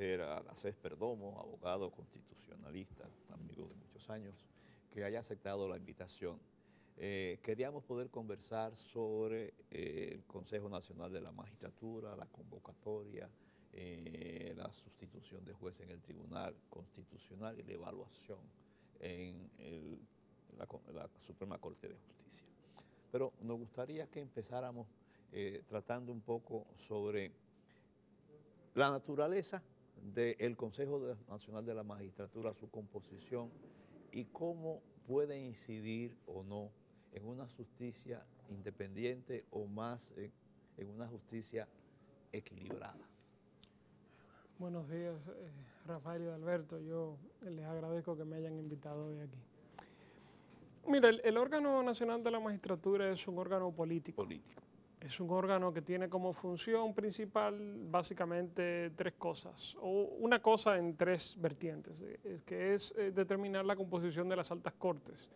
agradecer a Acés Perdomo, abogado constitucionalista, amigo de muchos años, que haya aceptado la invitación. Queríamos poder conversar sobre el Consejo Nacional de la Magistratura, la convocatoria, la sustitución de jueces en el Tribunal Constitucional y la evaluación en la Suprema Corte de Justicia. Pero nos gustaría que empezáramos tratando un poco sobre la naturaleza del Consejo Nacional de la Magistratura, su composición y cómo puede incidir o no en una justicia independiente o más en una justicia equilibrada. Buenos días, Rafael y Alberto. Yo les agradezco que me hayan invitado hoy aquí. Mira, el órgano nacional de la magistratura es un órgano político. Es un órgano que tiene como función principal básicamente tres cosas, o una cosa en tres vertientes, que es determinar la composición de las altas cortes,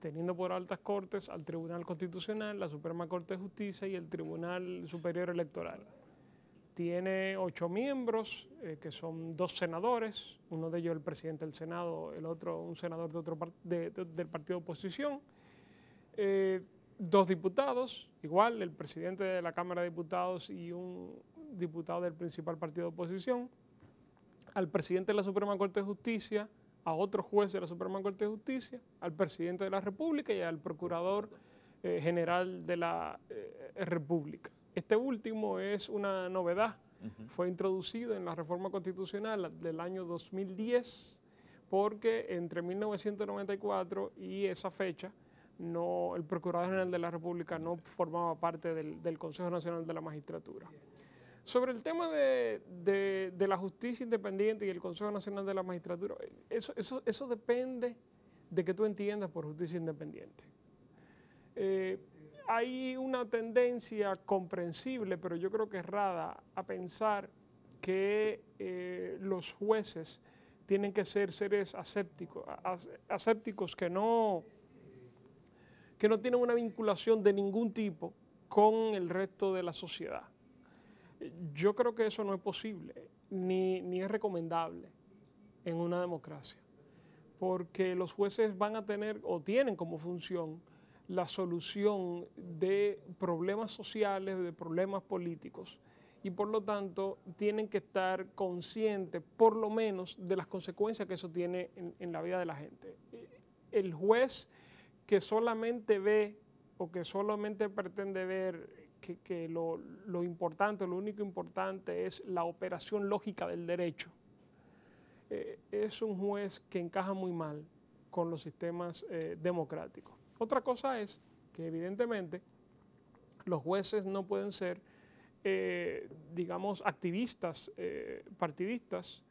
teniendo por altas cortes al Tribunal Constitucional, la Suprema Corte de Justicia y el Tribunal Superior Electoral. Tiene 8 miembros, que son 2 senadores, uno de ellos el presidente del Senado, el otro un senador del partido de oposición, 2 diputados, igual el presidente de la Cámara de Diputados y un diputado del principal partido de oposición, al presidente de la Suprema Corte de Justicia, a otro juez de la Suprema Corte de Justicia, al presidente de la República y al procurador general de la República. Este último es una novedad, fue introducido en la reforma constitucional del año 2010, porque entre 1994 y esa fecha, el Procurador General de la República no formaba parte del Consejo Nacional de la Magistratura. Sobre el tema de la justicia independiente y el Consejo Nacional de la Magistratura, eso depende de que tú entiendas por justicia independiente. Hay una tendencia comprensible, pero yo creo que errada, a pensar que los jueces tienen que ser seres asépticos que no tienen una vinculación de ningún tipo con el resto de la sociedad. Yo creo que eso no es posible, ni es recomendable en una democracia, porque los jueces van a tener o tienen como función la solución de problemas sociales, de problemas políticos, y por lo tanto tienen que estar conscientes por lo menos de las consecuencias que eso tiene en la vida de la gente. El juez que solamente ve o que solamente pretende ver que lo importante, lo único importante es la operación lógica del derecho, es un juez que encaja muy mal con los sistemas democráticos. Otra cosa es que evidentemente los jueces no pueden ser, digamos, activistas, partidistas.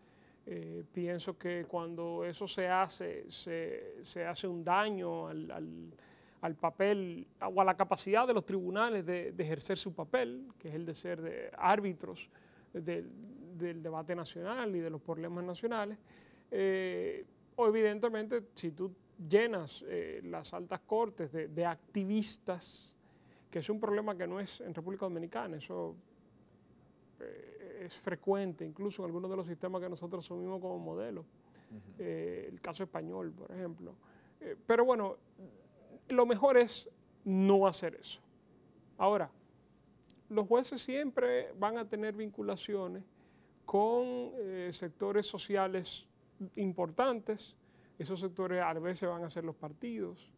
Pienso que cuando eso se hace un daño al papel o a la capacidad de los tribunales de ejercer su papel, que es el de ser de árbitros del debate nacional y de los problemas nacionales. O evidentemente, si tú llenas las altas cortes de activistas, que es un problema que no es en República Dominicana, eso es frecuente, incluso en algunos de los sistemas que nosotros asumimos como modelo, el caso español, por ejemplo. Pero bueno, lo mejor es no hacer eso. Ahora, los jueces siempre van a tener vinculaciones con sectores sociales importantes. Esos sectores a veces van a ser los partidos.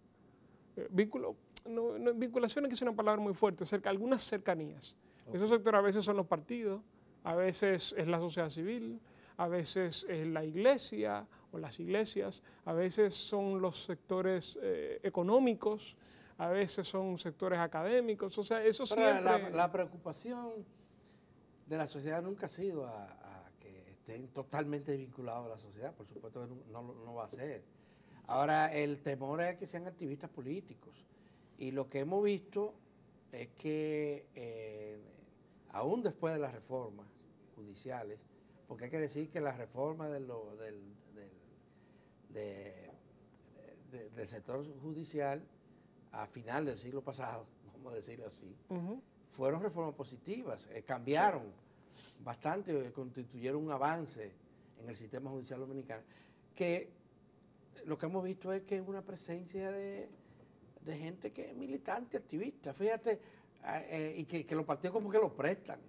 Vinculaciones, que es una palabra muy fuerte, algunas cercanías. Okay. Esos sectores a veces son los partidos, a veces es la sociedad civil, a veces es la iglesia o las iglesias, a veces son los sectores económicos, a veces son sectores académicos, o sea, eso pero siempre... La preocupación de la sociedad nunca ha sido a que estén totalmente vinculados a la sociedad, por supuesto que no va a ser. Ahora, el temor es que sean activistas políticos, y lo que hemos visto es que aún después de las reformas judiciales, porque hay que decir que la reforma del sector judicial a final del siglo pasado, vamos a decirlo así, fueron reformas positivas, cambiaron bastante, constituyeron un avance en el sistema judicial dominicano, que lo que hemos visto es que es una presencia de gente que es militante, activista, fíjate, y que los partidos como que lo prestan,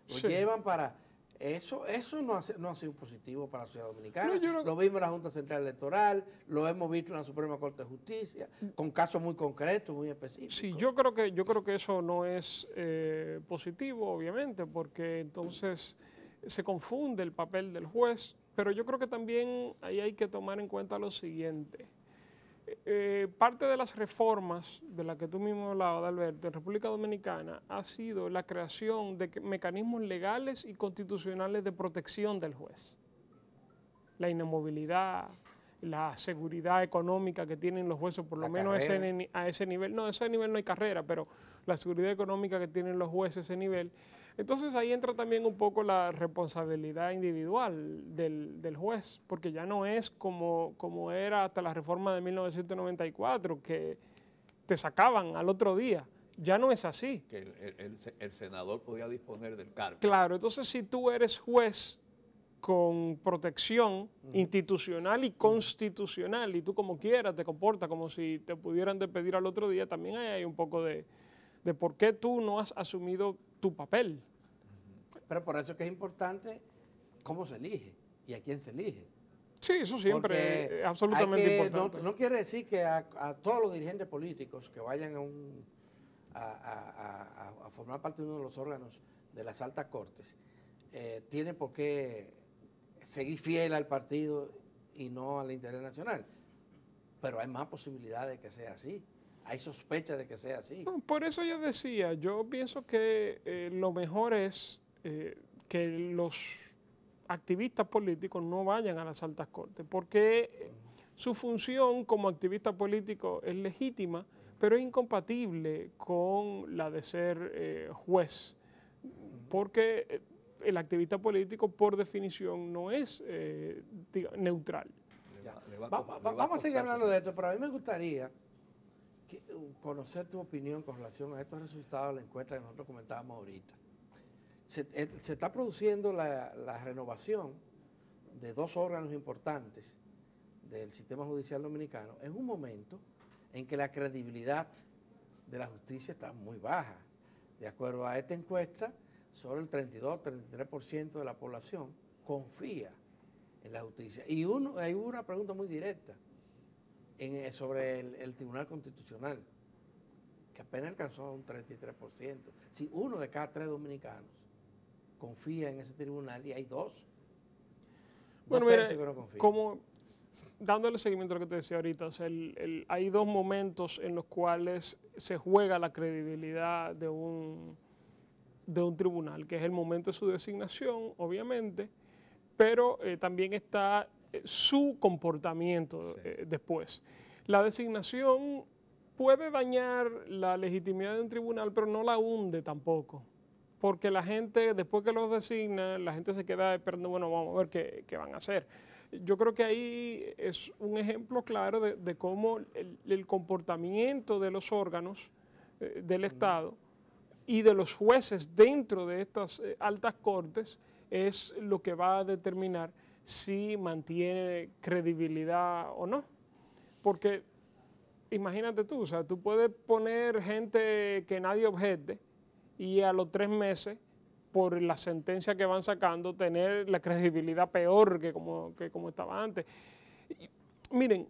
lo Sí. llevan para... Eso no ha sido positivo para la sociedad dominicana. No, yo no- Lo vimos en la Junta Central Electoral, lo hemos visto en la Suprema Corte de Justicia, con casos muy concretos, muy específicos. Sí, yo creo que eso no es positivo, obviamente, porque entonces se confunde el papel del juez, pero yo creo que también ahí hay que tomar en cuenta lo siguiente. Parte de las reformas de las que tú mismo hablabas, Alberto, en República Dominicana ha sido la creación de mecanismos legales y constitucionales de protección del juez. La inamovilidad, la seguridad económica que tienen los jueces, por lo La menos carrera. a ese nivel. No, a ese nivel no hay carrera, pero la seguridad económica que tienen los jueces a ese nivel. Entonces ahí entra también un poco la responsabilidad individual del juez, porque ya no es como era hasta la reforma de 1994, que te sacaban al otro día. Ya no es así. Que el senador podía disponer del cargo. Claro, entonces si tú eres juez con protección institucional y constitucional, y tú como quieras te comportas como si te pudieran despedir al otro día, también hay un poco de por qué tú no has asumido tu papel. Pero por eso es que es importante cómo se elige y a quién se elige. Sí, eso siempre Porque es absolutamente hay que- importante. no quiere decir que a todos los dirigentes políticos que vayan a formar parte de uno de los órganos de las altas cortes, tienen por qué seguir fiel al partido y no al interés nacional. Pero hay más posibilidades de que sea así. Hay sospechas de que sea así. No, por eso yo decía, yo pienso que lo mejor es que los activistas políticos no vayan a las altas cortes, porque su función como activista político es legítima, pero es incompatible con la de ser juez, porque el activista político por definición no es neutral. Vamos a seguir hablando de esto, pero a mí me gustaría conocer tu opinión con relación a estos resultados de la encuesta que nosotros comentábamos ahorita. Se está produciendo la renovación de dos órganos importantes del sistema judicial dominicano en un momento en que la credibilidad de la justicia está muy baja. De acuerdo a esta encuesta, solo el 32-33% de la población confía en la justicia. Y hay una pregunta muy directa sobre el Tribunal Constitucional, que apenas alcanzó un 33%. Si uno de cada 3 dominicanos confía en ese tribunal, y hay dos Bueno, mira, tercios que no confían. como dándole seguimiento a lo que te decía ahorita, o sea, hay dos momentos en los cuales se juega la credibilidad de un tribunal, que es el momento de su designación, obviamente, pero también está su comportamiento después. La designación puede dañar la legitimidad de un tribunal, pero no la hunde tampoco, porque la gente, después que los designa, la gente se queda esperando, bueno, vamos a ver qué van a hacer. Yo creo que ahí es un ejemplo claro de cómo el comportamiento de los órganos del Estado y de los jueces dentro de estas altas cortes es lo que va a determinar si mantiene credibilidad o no. Porque imagínate tú, o sea, tú puedes poner gente que nadie objete y a los 3 meses, por la sentencia que van sacando, tener la credibilidad peor que como estaba antes. Y, miren,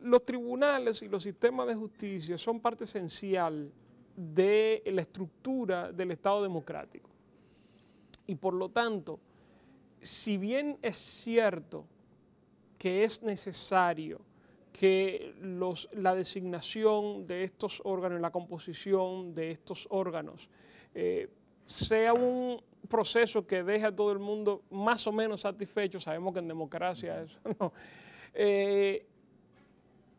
los tribunales y los sistemas de justicia son parte esencial de la estructura del Estado democrático. Y por lo tanto, si bien es cierto que es necesario que la designación de estos órganos, la composición de estos órganos, sea un proceso que deje a todo el mundo más o menos satisfecho, sabemos que en democracia eso no,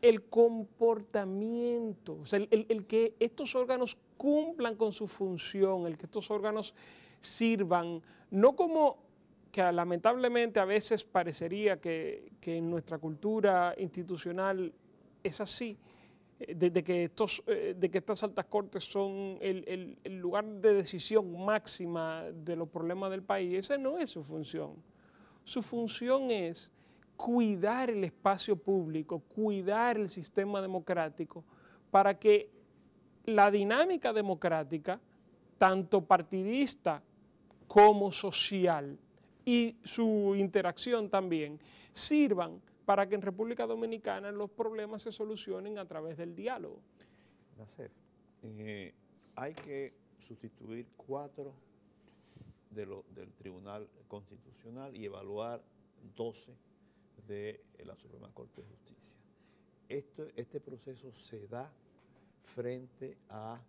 el comportamiento, o sea, el que estos órganos cumplan con su función, el que estos órganos sirvan, no como que lamentablemente a veces parecería que en nuestra cultura institucional es así, de que estas altas cortes son el lugar de decisión máxima de los problemas del país. Esa no es su función. Su función es cuidar el espacio público, cuidar el sistema democrático, para que la dinámica democrática, tanto partidista como social, y su interacción también, sirvan para que en República Dominicana los problemas se solucionen a través del diálogo. Nacer, hay que sustituir 4 del Tribunal Constitucional y evaluar 12 de la Suprema Corte de Justicia. Este proceso se da frente a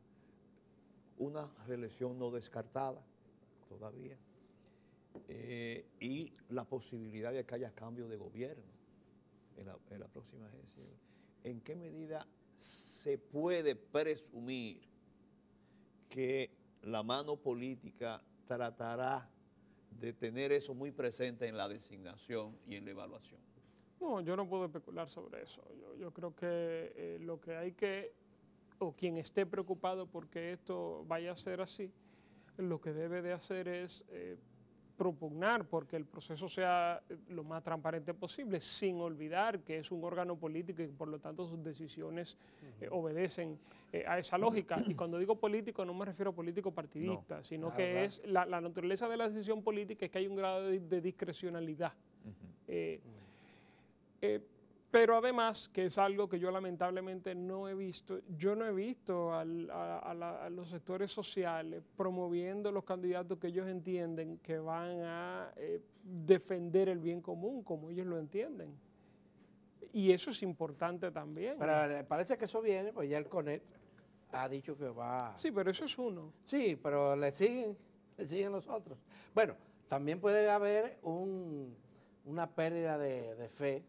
una reelección no descartada todavía y la posibilidad de que haya cambio de gobierno en la próxima elección. ¿En qué medida se puede presumir que la mano política tratará de tener eso muy presente en la designación y en la evaluación? No, yo no puedo especular sobre eso. Yo creo que lo que hay que, o quien esté preocupado porque esto vaya a ser así, lo que debe de hacer es propugnar porque el proceso sea lo más transparente posible, sin olvidar que es un órgano político y por lo tanto sus decisiones obedecen a esa lógica. Y cuando digo político no me refiero a político partidista, sino claro, que claro. es la naturaleza de la decisión política es que hay un grado de discrecionalidad. Pero además, que es algo que yo lamentablemente no he visto, yo no he visto a los sectores sociales promoviendo los candidatos que ellos entienden que van a defender el bien común como ellos lo entienden. Y eso es importante también. Pero parece que eso viene, pues ya el CONET ha dicho que va... Sí, pero eso es uno. Sí, pero le siguen los otros. Bueno, también puede haber una pérdida de fe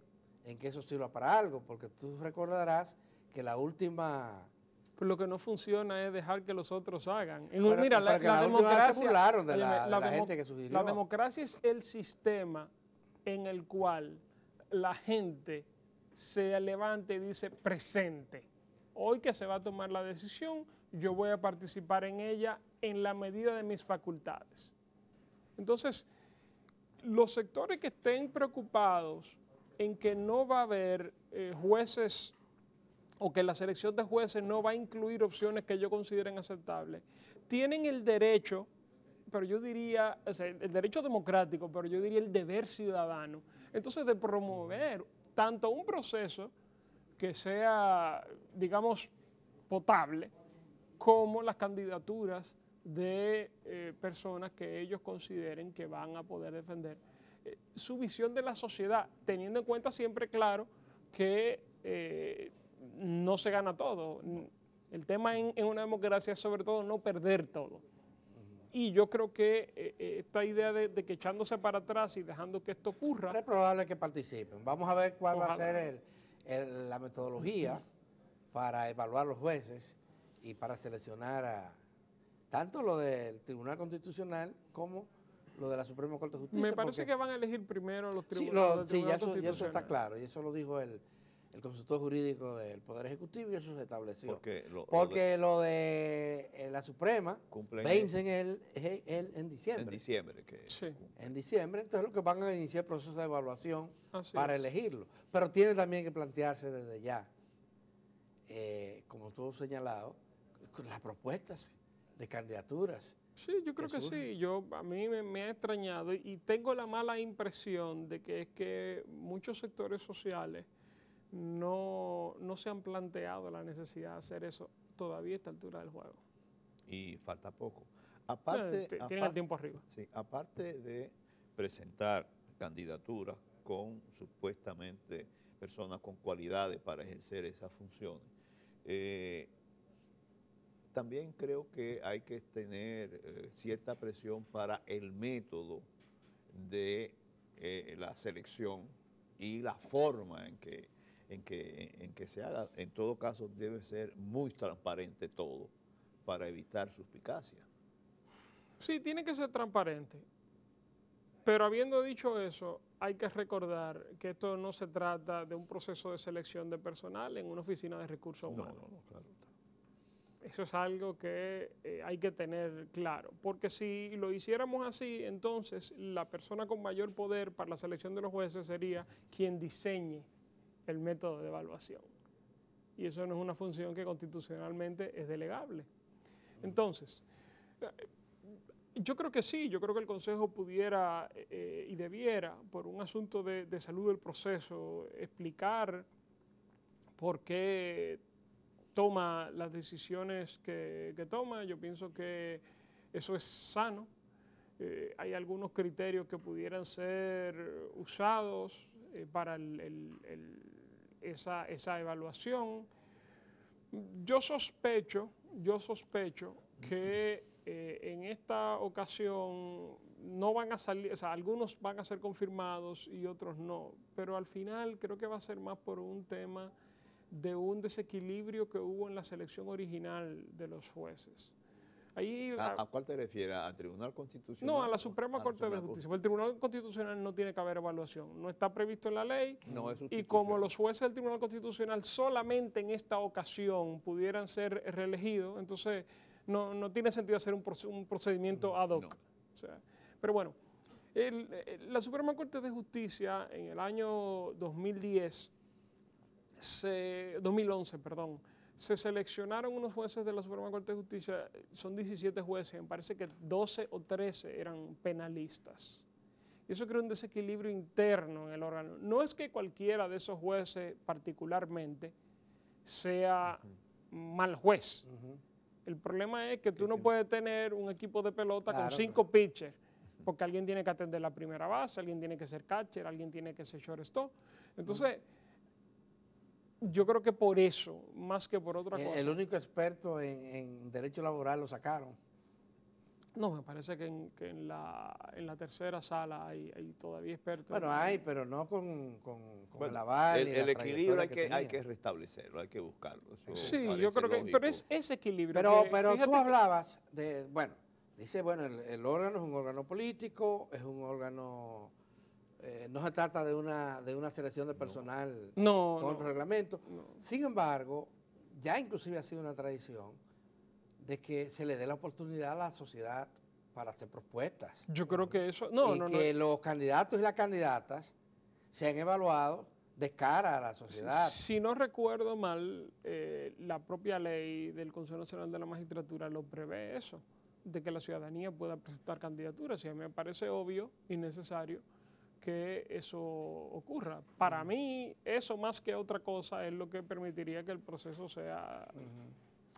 en que eso sirva para algo, porque tú recordarás que la última... Pero lo que no funciona es dejar que los otros hagan. Pero, Mira, pero que la democracia... se burlaron de óyeme, la gente que sugirió. La democracia es el sistema en el cual la gente se levanta y dice presente. Hoy que se va a tomar la decisión, yo voy a participar en ella en la medida de mis facultades. Entonces, los sectores que estén preocupados en que no va a haber jueces o que la selección de jueces no va a incluir opciones que ellos consideren aceptables, tienen el derecho, pero yo diría, o sea, el derecho democrático, pero yo diría el deber ciudadano, entonces de promover tanto un proceso que sea, digamos, potable, como las candidaturas de personas que ellos consideren que van a poder defender su visión de la sociedad, teniendo en cuenta siempre, claro, que no se gana todo. El tema en una democracia es sobre todo no perder todo. Y yo creo que esta idea de que echándose para atrás y dejando que esto ocurra... Es probable que participen. Vamos a ver cuál va a ser la metodología para evaluar los jueces y para seleccionar tanto lo del Tribunal Constitucional como lo de la Suprema Corte de Justicia. Me parece que van a elegir primero los tribunales. Sí, ya eso está claro, y eso lo dijo el consultor jurídico del Poder Ejecutivo y eso se estableció. Porque lo de la Suprema vencen en diciembre. En diciembre. Sí. En diciembre, entonces lo que van a iniciar el proceso de evaluación Así para es. elegirlo. Pero tiene también que plantearse desde ya, como tú has señalado, las propuestas de candidaturas. Sí, yo creo que sí. A mí me ha extrañado y tengo la mala impresión de que es que muchos sectores sociales no se han planteado la necesidad de hacer eso todavía a esta altura del juego. Y falta poco. Tienen el tiempo arriba. Sí, aparte de presentar candidaturas con supuestamente personas con cualidades para ejercer esas funciones, también creo que hay que tener cierta presión para el método de la selección y la forma en que se haga. En todo caso, debe ser muy transparente todo para evitar suspicacia. Sí, tiene que ser transparente. Pero habiendo dicho eso, hay que recordar que esto no se trata de un proceso de selección de personal en una oficina de recursos No, humanos. no, claro. Eso es algo que hay que tener claro, porque si lo hiciéramos así, entonces la persona con mayor poder para la selección de los jueces sería quien diseñe el método de evaluación. Y eso no es una función que constitucionalmente es delegable. Entonces, yo creo que sí, yo creo que el Consejo pudiera y debiera, por un asunto de salud del proceso, explicar por qué toma las decisiones que toma. Yo pienso que eso es sano. Hay algunos criterios que pudieran ser usados para esa evaluación. Yo sospecho que en esta ocasión no van a salir, o sea, algunos van a ser confirmados y otros no, pero al final creo que va a ser más por un tema de un desequilibrio que hubo en la selección original de los jueces. Ahí, ¿A cuál te refieres? ¿Al Tribunal Constitucional? no, a la Suprema Corte de Suprema Justicia. El Tribunal Constitucional no tiene que haber evaluación, no está previsto en la ley. No, es Y sustitución. como los jueces del Tribunal Constitucional solamente en esta ocasión pudieran ser reelegidos, entonces no tiene sentido hacer un procedimiento ad hoc. No. O sea, pero bueno, la Suprema Corte de Justicia en el año 2011, perdón, se seleccionaron unos jueces de la Suprema Corte de Justicia, son 17 jueces, me parece que 12 o 13 eran penalistas. Y eso crea un desequilibrio interno en el órgano. No es que cualquiera de esos jueces particularmente sea mal juez. El problema es que tú no puedes tener un equipo de pelota con 5 pitchers, porque alguien tiene que atender la primera base, alguien tiene que ser catcher, alguien tiene que ser shortstop. Entonces, yo creo que por eso, más que por otra cosa. El único experto en derecho laboral lo sacaron. No, me parece que en la tercera sala hay todavía expertos. Bueno, hay, pero no con Bueno, el aval. el equilibrio hay tenía. que restablecerlo, hay que buscarlo. Eso Sí, yo parece creo que, lógico. pero es ese equilibrio. Pero fíjate tú hablabas de, bueno, dice, bueno, el órgano es un órgano político, es un órgano, no se trata de una selección de personal con reglamento. No. Sin embargo, ya inclusive ha sido una tradición de que se le dé la oportunidad a la sociedad para hacer propuestas. Yo creo que eso, que los candidatos y las candidatas sean evaluados de cara a la sociedad. Si no recuerdo mal, la propia ley del Consejo Nacional de la Magistratura lo prevé eso, de que la ciudadanía pueda presentar candidaturas, y a mí me parece obvio y necesario que eso ocurra. Para mí, eso más que otra cosa es lo que permitiría que el proceso sea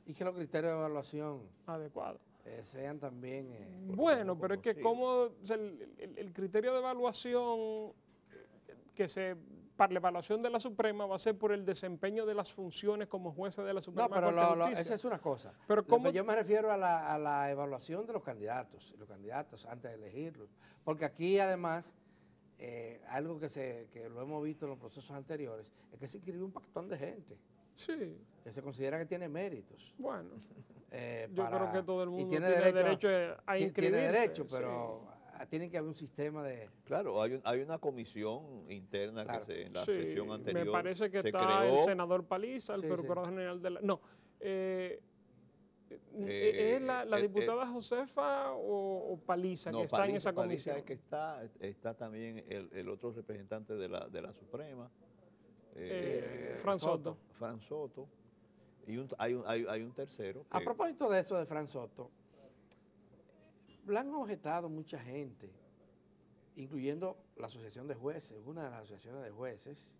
y que los criterios de evaluación adecuado. Sean también... Bueno, pero es que como el criterio de evaluación para la evaluación de la Suprema va a ser por el desempeño de las funciones como jueces de la Suprema Corte de Justicia. Esa es una cosa. Pero yo me refiero a la evaluación de los candidatos antes de elegirlos. Porque aquí además, algo que lo hemos visto en los procesos anteriores, es que se inscribe un pactón de gente. Sí. Que se considera que tiene méritos. Bueno, yo creo que todo el mundo tiene derecho a inscribirse. Tiene derecho, pero tiene que haber un sistema de... Claro, hay una comisión interna que en la sesión anterior me parece que se está creó, el senador Paliza, el procurador general de la... No, ¿es la diputada Josefa o Paliza que está en esa comisión? Paliza es que está también el otro representante de la Suprema, Fran Soto. Fran Soto, y hay un tercero. A propósito de eso de Fran Soto, lo han objetado mucha gente, incluyendo la Asociación de Jueces, una de las asociaciones de jueces,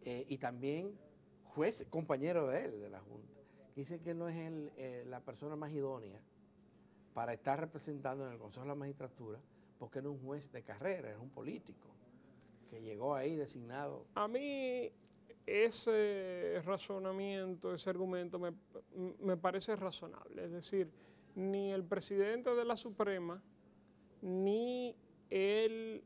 y también jueces, compañeros de él, de la Junta, que dicen que no es la persona más idónea para estar representando en el Consejo de la Magistratura, porque no es un juez de carrera, es un político que llegó ahí designado. A mí ese razonamiento, ese argumento me parece razonable. Es decir, ni el presidente de la Suprema, ni el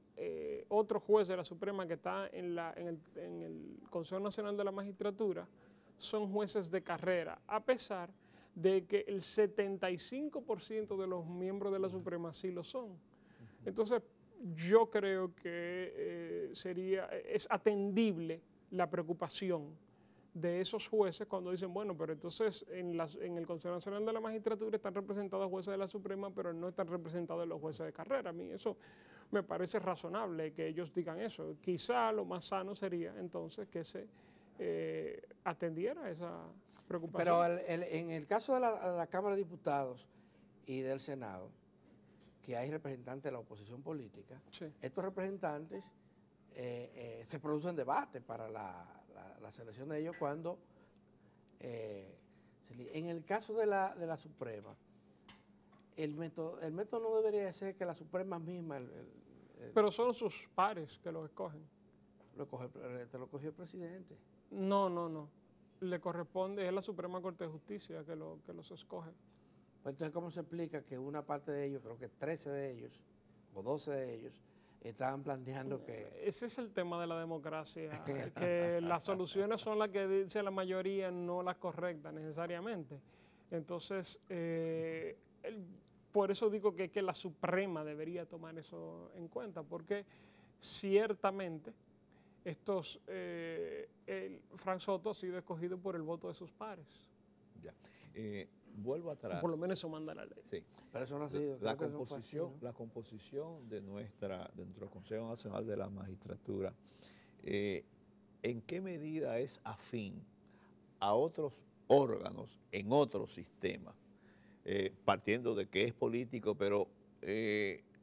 otro juez de la Suprema que está en el Consejo Nacional de la Magistratura son jueces de carrera, a pesar de que el 75% de los miembros de la Suprema sí lo son. Entonces, yo creo que es atendible la preocupación de esos jueces cuando dicen, bueno, pero entonces en el Consejo Nacional de la Magistratura están representados jueces de la Suprema, pero no están representados los jueces de carrera. A mí eso me parece razonable que ellos digan eso. Quizá lo más sano sería entonces que se atendiera esa preocupación. Pero en el caso de la Cámara de Diputados y del Senado, que hay representantes de la oposición política, Sí. estos representantes se producen debates para la selección de ellos cuando, en el caso de la Suprema, el método no debería ser que la Suprema misma Pero son sus pares que los escogen. te lo cogió el presidente. No. Le corresponde, es la Suprema Corte de Justicia que los escoge. Pues entonces, ¿cómo se explica que una parte de ellos, creo que 13 de ellos, o 12 de ellos, estaban planteando que... Ese es el tema de la democracia, que las soluciones son las que dice la mayoría, no las correctas necesariamente. Entonces, por eso digo que la Suprema debería tomar eso en cuenta, porque ciertamente Frank Soto ha sido escogido por el voto de sus pares. Ya. Vuelvo atrás. Por lo menos eso manda la ley. Sí. Pero eso no ha sido... La creo que no fue así, ¿no? composición de nuestro Consejo Nacional de la Magistratura, ¿en qué medida es afín a otros órganos en otros sistemas? Partiendo de que es político, pero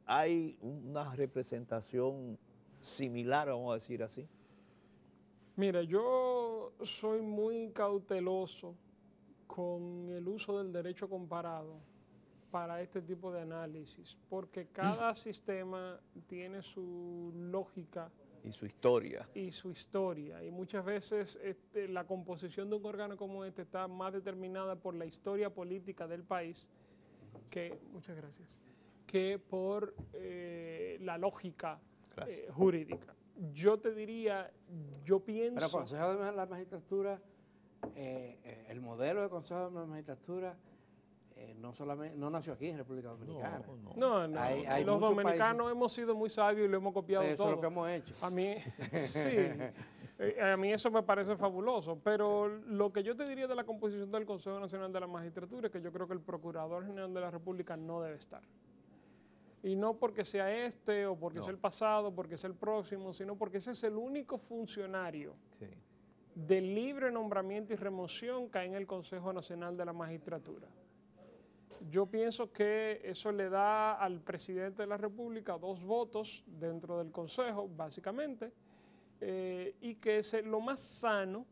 hay una representación similar, vamos a decir así. Mira, yo soy muy cauteloso con el uso del derecho comparado para este tipo de análisis, porque cada sistema tiene su lógica Y su historia. y muchas veces la composición de un órgano como este está más determinada por la historia política del país muchas gracias, que por la lógica jurídica. Yo te diría, yo pienso... Pero el Consejo de la Magistratura, el modelo del Consejo de la Magistratura no nació aquí en República Dominicana. No. Hay Los muchos dominicanos países- hemos sido muy sabios y lo hemos copiado Eso todo. es lo que hemos hecho. A mí, sí, a mí eso me parece fabuloso, pero lo que yo te diría de la composición del Consejo Nacional de la Magistratura es que yo creo que el Procurador General de la República no debe estar. Y no porque sea este o porque sea el pasado, porque sea el próximo, sino porque ese es el único funcionario de libre nombramiento y remoción que hay en el Consejo Nacional de la Magistratura. Yo pienso que eso le da al presidente de la República 2 votos dentro del Consejo, básicamente, y que es lo más sano,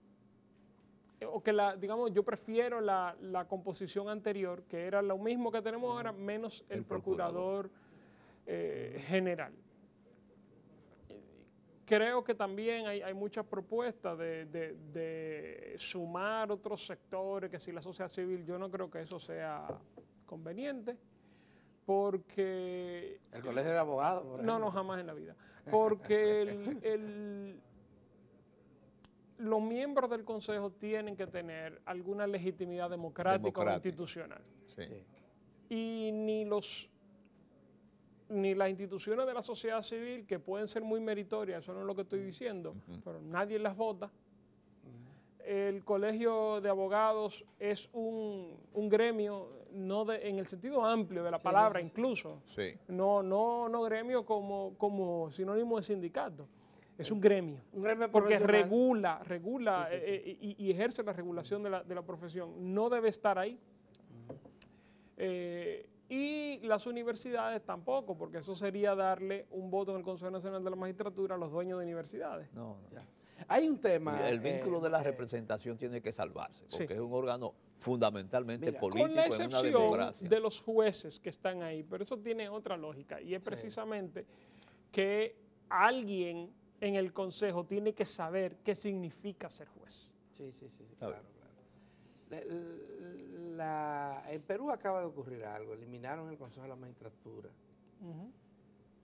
o que digamos, yo prefiero la composición anterior, que era lo mismo que tenemos ahora, menos el procurador general. Creo que también hay muchas propuestas de sumar otros sectores, que si la sociedad civil, yo no creo que eso sea conveniente, porque... El Colegio de Abogados, por ejemplo. No, jamás en la vida. Porque los miembros del Consejo tienen que tener alguna legitimidad democrática o institucional. Sí. Y ni las instituciones de la sociedad civil, que pueden ser muy meritorias, eso no es lo que estoy diciendo, pero nadie las vota. El Colegio de Abogados es un gremio, en el sentido amplio de la palabra, incluso. Sí. No gremio como sinónimo de sindicato. Es un gremio. Un gremio porque profesional. regula y ejerce la regulación de la profesión. No debe estar ahí. Y las universidades tampoco, porque eso sería darle un voto en el Consejo Nacional de la Magistratura a los dueños de universidades. No. Hay un tema... Y el vínculo de la representación tiene que salvarse, porque es un órgano fundamentalmente Mira, político con la en una excepción democracia. de los jueces que están ahí, pero eso tiene otra lógica, y es precisamente que alguien en el Consejo tiene que saber qué significa ser juez. Sí, claro. En Perú acaba de ocurrir algo, eliminaron el Consejo de la Magistratura,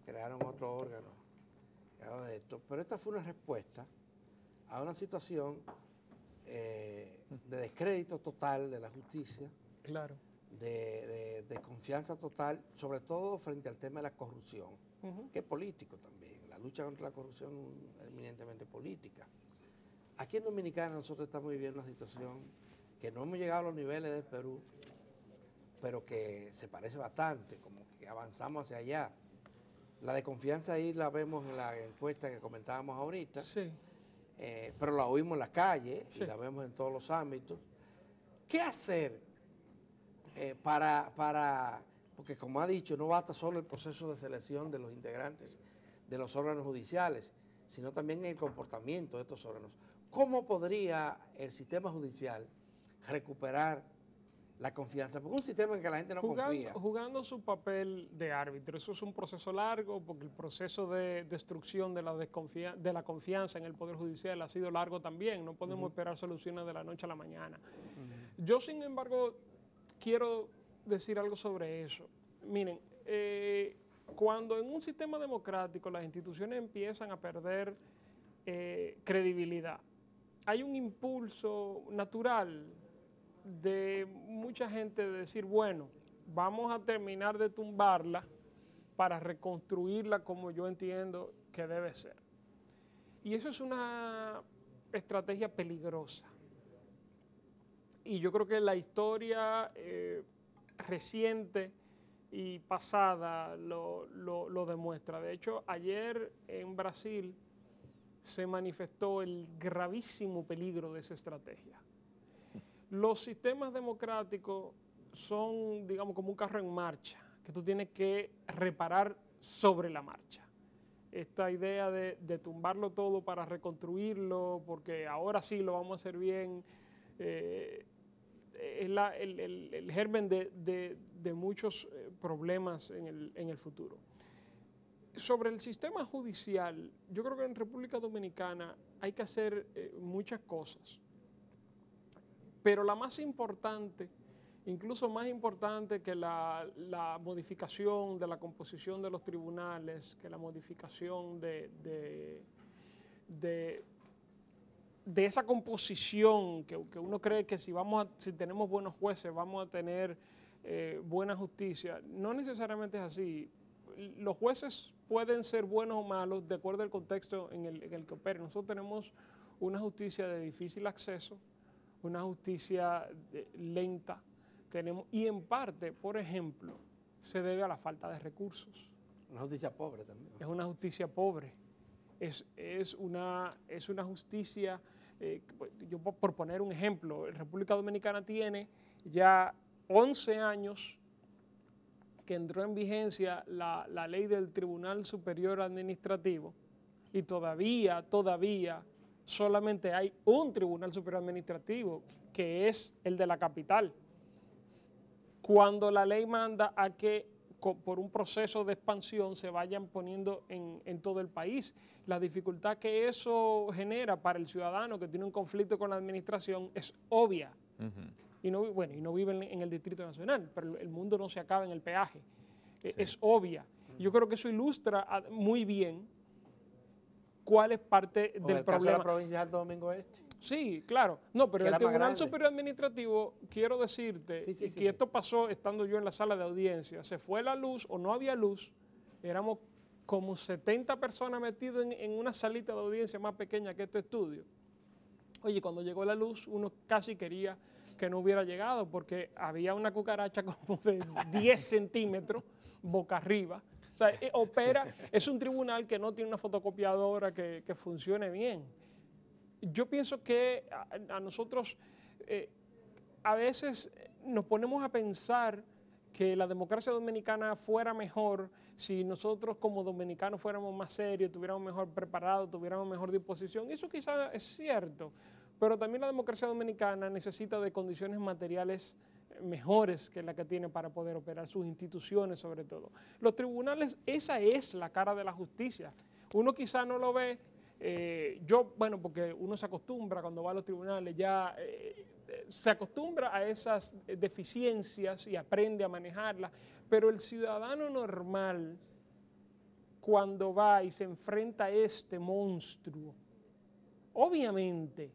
crearon otro órgano, de esto, pero esta fue una respuesta a una situación de descrédito total de la justicia, Claro. de confianza total, sobre todo frente al tema de la corrupción, que es político también. La lucha contra la corrupción es eminentemente política. Aquí en Dominicana nosotros estamos viviendo una situación que no hemos llegado a los niveles de Perú, pero que se parece bastante, como que avanzamos hacia allá. La desconfianza ahí la vemos en la encuesta que comentábamos ahorita, Sí. Pero la oímos en la calle Sí. y la vemos en todos los ámbitos. ¿Qué hacer porque como ha dicho, no basta solo el proceso de selección de los integrantes de los órganos judiciales, sino también el comportamiento de estos órganos? ¿Cómo podría el sistema judicial recuperar la confianza? Porque es un sistema en que la gente no confía. Jugando su papel de árbitro, eso es un proceso largo, porque el proceso de destrucción de la confianza en el Poder Judicial ha sido largo también, no podemos esperar soluciones de la noche a la mañana. Yo, sin embargo, quiero decir algo sobre eso. Miren, cuando en un sistema democrático las instituciones empiezan a perder credibilidad, hay un impulso natural de mucha gente de decir, bueno, vamos a terminar de tumbarla para reconstruirla como yo entiendo que debe ser. Y eso es una estrategia peligrosa. Y yo creo que la historia reciente y pasada lo demuestra. De hecho, ayer en Brasil se manifestó el gravísimo peligro de esa estrategia. Los sistemas democráticos son, digamos, como un carro en marcha, que tú tienes que reparar sobre la marcha. Esta idea de tumbarlo todo para reconstruirlo, porque ahora sí lo vamos a hacer bien, es el germen de muchos problemas en el futuro. Sobre el sistema judicial, yo creo que en República Dominicana hay que hacer muchas cosas. Pero la más importante, incluso más importante que la modificación de la composición de los tribunales, que la modificación de esa composición que uno cree que si tenemos buenos jueces vamos a tener buena justicia, no necesariamente es así. Los jueces pueden ser buenos o malos de acuerdo al contexto en el que operen. Nosotros tenemos una justicia de difícil acceso, una justicia lenta, y en parte, por ejemplo, se debe a la falta de recursos. Una justicia pobre también. Es una justicia pobre, es una justicia, yo por poner un ejemplo, la República Dominicana tiene ya 11 años que entró en vigencia la ley del Tribunal Superior Administrativo y todavía solamente hay un Tribunal Superior Administrativo, que es el de la capital. Cuando la ley manda a que por un proceso de expansión se vayan poniendo en todo el país, la dificultad que eso genera para el ciudadano que tiene un conflicto con la administración es obvia. Y no viven en el Distrito Nacional, pero el mundo no se acaba en el peaje. Sí. Es obvia. Yo creo que eso ilustra muy bien cuál es parte del problema. Caso de la provincia de Santo Domingo Este. Sí, claro. No, pero el Tribunal Superior Administrativo, quiero decirte, que esto pasó estando yo en la sala de audiencia, se fue la luz o no había luz, éramos como 70 personas metidas en una salita de audiencia más pequeña que este estudio. Oye, cuando llegó la luz, uno casi quería que no hubiera llegado porque había una cucaracha como de 10 centímetros boca arriba. O sea, es un tribunal que no tiene una fotocopiadora que funcione bien. Yo pienso que a nosotros a veces nos ponemos a pensar que la democracia dominicana fuera mejor si nosotros como dominicanos fuéramos más serios, estuviéramos mejor preparados, tuviéramos mejor disposición. Eso quizás es cierto, pero también la democracia dominicana necesita de condiciones materiales mejores que la que tiene para poder operar, sus instituciones sobre todo. Los tribunales, esa es la cara de la justicia. Uno quizá no lo ve, porque uno se acostumbra cuando va a los tribunales, ya se acostumbra a esas deficiencias y aprende a manejarlas, pero el ciudadano normal, cuando va y se enfrenta a este monstruo, obviamente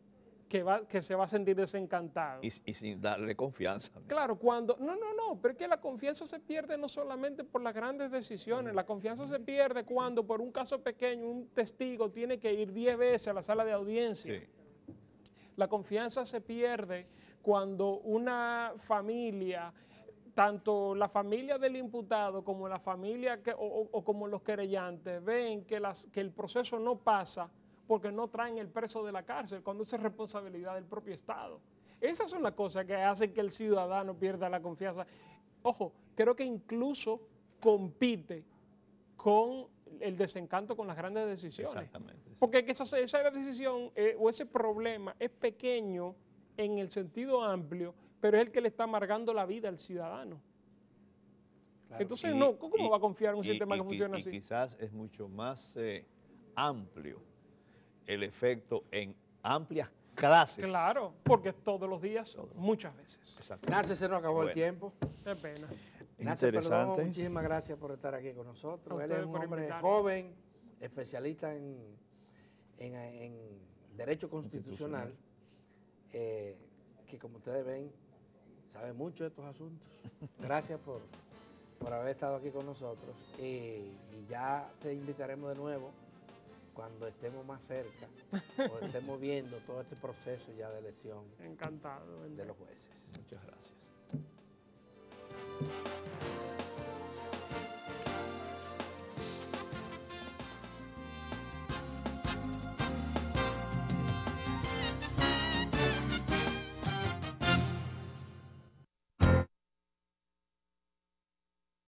que se va a sentir desencantado. Y sin darle confianza. Claro, pero es que la confianza se pierde no solamente por las grandes decisiones, la confianza se pierde cuando por un caso pequeño un testigo tiene que ir 10 veces a la sala de audiencia. Sí. La confianza se pierde cuando una familia, tanto la familia del imputado como la familia o como los querellantes, ven que el proceso no pasa porque no traen el preso de la cárcel, cuando eso es responsabilidad del propio Estado. Esas son las cosas que hacen que el ciudadano pierda la confianza. Ojo, creo que incluso compite con el desencanto con las grandes decisiones. Exactamente. Sí. Porque esa decisión o ese problema es pequeño en el sentido amplio, pero es el que le está amargando la vida al ciudadano. Claro. Entonces, ¿cómo va a confiar en un sistema que funciona así? Y quizás es mucho más amplio el efecto en amplias clases. Claro, porque todos los días, muchas veces. Gracias, se nos acabó el tiempo. Qué pena. Interesante. Perdón, muchísimas gracias por estar aquí con nosotros. Él es un hombre joven, especialista en Derecho Constitucional, que como ustedes ven, sabe mucho de estos asuntos. Gracias por haber estado aquí con nosotros. Y ya te invitaremos de nuevo cuando estemos más cerca o estemos viendo todo este proceso ya de elección. Encantado. De los jueces. Muchas gracias.